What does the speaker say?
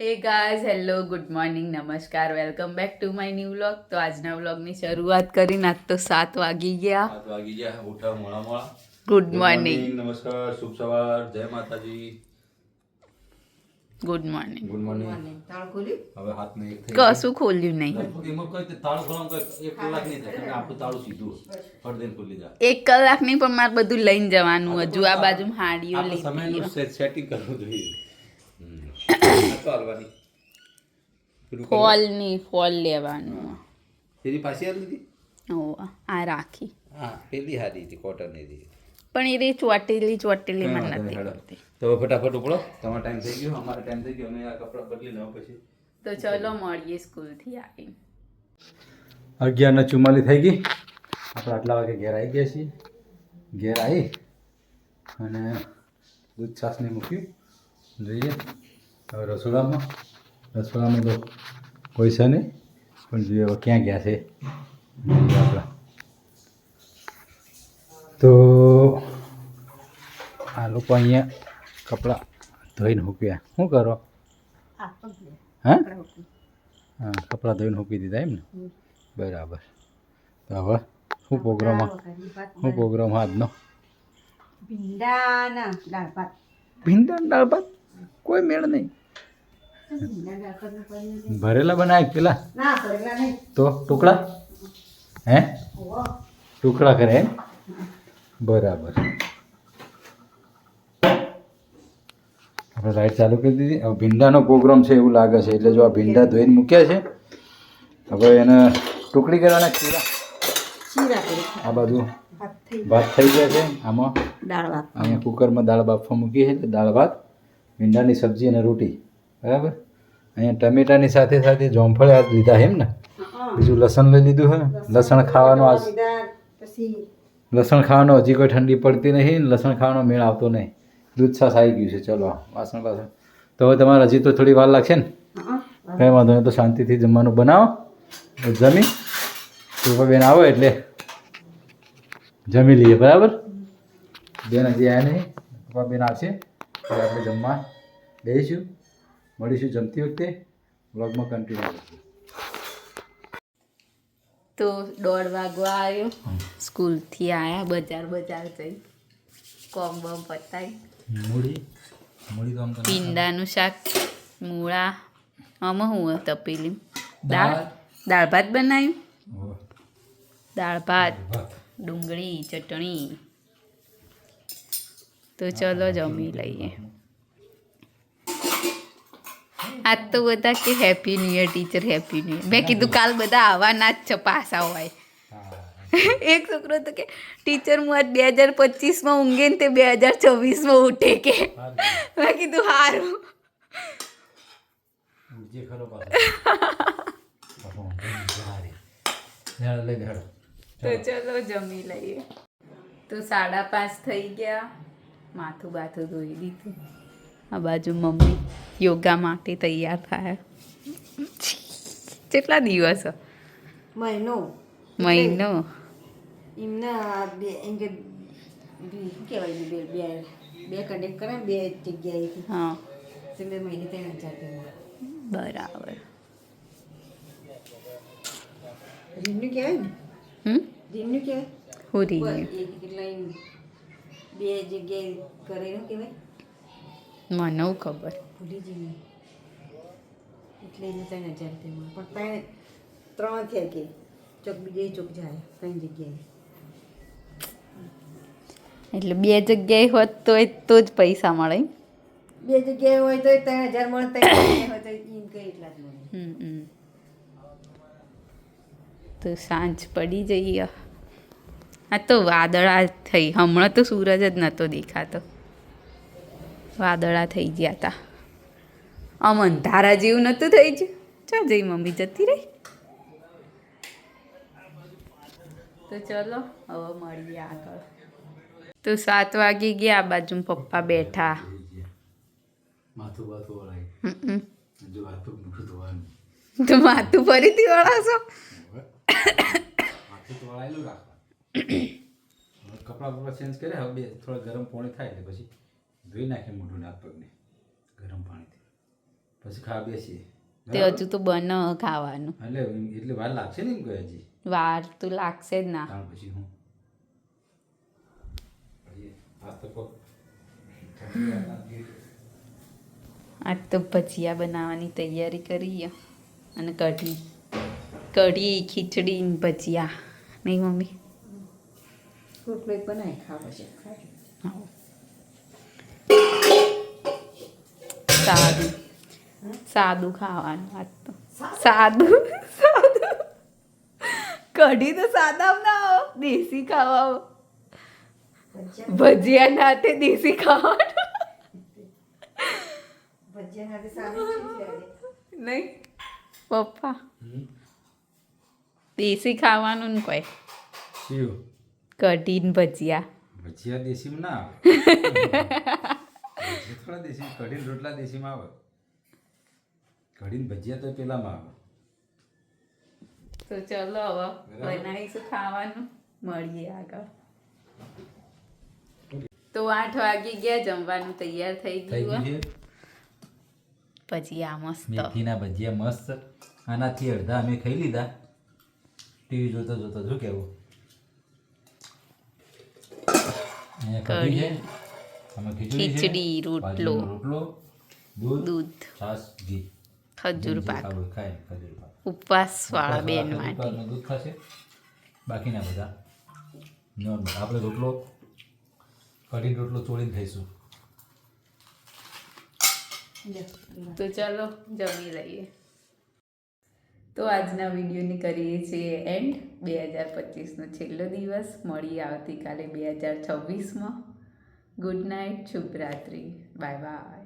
હે guys hello good morning નમસ્કાર welcome back to my new vlog. તો આજના વ્લોગની શરૂઆત કરીને આજ તો 7 વાગી ગયા. 7 વાગી ગયા, ઉઠા મોડા મોડા. Good morning. નમસ્કાર, શુભ સવાર, જય માતાજી. Good morning. Good morning. હવે હાથમાં એક થઈ કશું ખોલ્યું નહીં. એમાં કઈ તાળું ખોલવામાં કઈ 1 કલાક નહીં થાય, કારણ કે આપણું તાળું સીધું ફરદેન ખોલી જાય. 1 કલાક નહીં પણ મારે બધું લઈને જવાનું હજુ આ બાજુ હાડીઓ આપણે લીધી સમયનું સેટિંગ કરવું જોઈએ. તો હાલવાની ફોલ લેવાનું. તેની પાછી આવી લીધી? ઓ આ રાખી હા, પેલી હારી હતી કોટન હતી. પણ એ ચોટેલી મને નથી ગમતી. તો ફટાફટ ઉપડો, તમારો ટાઈમ થઈ ગયો, અમારો ટાઈમ થઈ ગયો, અમે આ કપડાં બદલી લઉં પછી. તો ચલો મળીએ સ્કૂલથી આવીને. 11:44 થઈ ગઈ. આપણે આટલા વાગે ઘેર આવી ગયા છીએ. ઘેર આવી અને દૂધ છાશને મૂક્યું. જોઈએ હવે રસોડામાં તો કોઈ છે નહીં, પણ જોઈએ હવે ક્યાં ગયા છે આપણા. તો આ લોકો અહીંયા કપડાં ધોઈને મૂક્યા. શું કરો? હા હા, કપડાં ધોઈને મૂકી દીધા એમ ને? બરાબર. તો હવે શું પ્રોગ્રામ આજનો? ભીંડાના દાળ ભાત. ભીંડાના દાળ ભાત? કોઈ મેળ નહીં. ભરેલા બનાવ્યા પેલા? ના ભરેલા નહીં. તો ટુકડા? હે ટુકડા કરે એમ? બરાબર. આપણે લાઈટ ચાલુ કરી દીધી. હવે ભીંડાનો પ્રોગ્રામ છે એવું લાગે છે, એટલે જો આ ભીંડા ધોઈને મૂક્યા છે, હવે એને ટુકડી કરવાના. ચીરા આ બાજુ ભાત થઈ ગયા છે. આમાં દાળ ભાત અહીંયા કુકરમાં દાળ બાફવા મૂકી છે, દાળ ભાત, ભીંડાની સબ્જી અને રોટી. બરાબર. અહીંયા ટમેટાની સાથે સાથે જોંફળ આજ લીધા એમ ને? બીજું લસણ લઈ લીધું હે. લસણ ખાવાનો હજી કોઈ ઠંડી પડતી નહીં, લસણ ખાવાનો મેળ આવતો નહીં. દૂધ છાશ આવી ગયું છે. ચલો વાસણ તો હવે તમારે હજી તો થોડી વાર લાગશે ને? કંઈ વાંધો નહીં, તો શાંતિથી જમવાનું બનાવો. જમી બેન આવો એટલે જમી લઈએ. બરાબર. બેન હજી આવ્યા નહીં, બેન આવશે એટલે આપણે જમવા બેસીશું. મળીશું જમતી વખતે. બ્લોગમાં કન્ટિન્યુ કરીશું. તો 1:30 વાગવા આવ્યો. સ્કૂલથી આવ્યા, બજાર જઈ કોમ બમ પતાવી. મૂળી તો આમ ભીંડાનું શાક, મૂળા, આમાં હું તપેલી દાળ ભાત બનાવ્યું. દાળ ભાત, ડુંગળી, ચટણી. તો ચલો જમી લઈએ. આજ તો બધા કે happy new year teacher, happy new year. મેં કીધું કાલ બધા આવવાના જ છે, પાસા હોય. એક છોકરો તો કે ટીચર હું આજ 2025માં ઊંઘે ને તે 2024માં ઉઠે કે. મેં કીધું સારું. તો ચલો જમી લઈએ. તો 5:30 થઈ ગયા. માથું બાથું ધોઈ દીધું. આ બાજુ મમ્મી યોગા માટે તૈયાર થાય. કેટલા દિવસ? મહિનો એમના એમ કે શું કહેવાય બે કનેક્ટ કરે ને 2 જગ્યાએથી. હા એટલે મહિને 3,000 બરાબર. રીમનું કહેવાય ને? રીમનું કહેવાય. હું રહી કેટલા 2 જગ્યાએ કરે એનું કહેવાય. મને ખબર. ભૂલી જઈને એટલે એને 3,000 મળે. પણ 3 થયા કે ચોક બીજે ચોક જાય 3 જગ્યાએ. એટલે 2 જગ્યાએ હોત તો જ પૈસા મળે. 2 જગ્યાએ હોય તો 3,000 મળે, 3 જગ્યાએ હોય તો એમ કઈ એટલા જ મળે. તો સાંજ પડી જઈએ. આ તો વાદળા થઈ. હમણાં તો સૂરજ જ નહોતો દેખાતો, વાદળા થઈ ગયા હતા. આમ અંધારા જેવું નહોતું થઈ ગયું. ચા જઈ મમ્મી જતી રહી. તો ચલો હવે મળીએ આગળ. તો 7 વાગી ગયા. આ બાજુ પપ્પા બેઠા. માથું તો માથું ફરીથી વળાશો? કપડાં ચેન્જ કર્યા. હવે થોડા ગરમ પાણી થાય એટલે પછી ધોઈ નાખીએ મોઢું હાથ પગને ગરમ પાણીથી. પછી ખાવા બેસીએ તે હજુ તો બને ખાવાનું એટલે વાર લાગશે ને એમ કહે હજી વાર તો લાગશે જ ના. તાણ પછી હું આજ તો કહો આજ તો ભજીયા બનાવવાની તૈયારી કરીએ અને કઢી ખીચડી ને ભજીયા નહીં મમ્મી? રોટલો એક બનાવી ખાવા છે ખાજો. હા. સાદું સાદું ખાવાનું આજ તો સાદું કઢી તો સાદા ના આવો દેશી ખાવા આવો. ભજીયા નાતે દેશી ખાવાનું ભજીયા સાથે સારું છે આજે. નહીં પપ્પા દેશી ખાવાનું ને કોઈ શિવ કઢી ને ભજીયા ભજીયા દેશીમાં ના આવે ભજીયા થોડા દેશી કઢી ને રોટલા દેશીમાં આવે કઢી ને ભજીયા તો પેલામાં આવે. તો ચલો હવે બનાવીશું ખાવાનું મળીએ આગળ. તો 8 વાગી ગયા જમવાનું તૈયાર થઈ થઈ ગયું ગયું હે. છે ભજીયા મસ્ત મેથીના ભજીયા મસ્ત આનાથી અડધા અમે ખાઈ લીધા ટીવી જોતા જોતા શું કેવું અહીંયા કઢી છે આમાં ખીચડી છે ખીચડી રોટલો બાજરીનો રોટલો દૂધ દૂધ છાશ ઘી ખજૂર જે પાક ખાવું હોય ખાય ખજૂર પાક ઉપવાસ વાળા બેન ખજૂર માટે પાકનું દૂધ ખાશે બાકીના બધા નોર્મલ આપણે રોટલો કઢી રોટલો ચોળીને ખાઈશું. તો ચાલો જમી લઈએ. તો આજના વિડીયોની કરીએ છીએ એન્ડ. 2025નો છેલ્લો દિવસ. મળીએ આવતીકાલે 2026માં. ગુડ નાઇટ, શુભરાત્રિ, બાય બાય.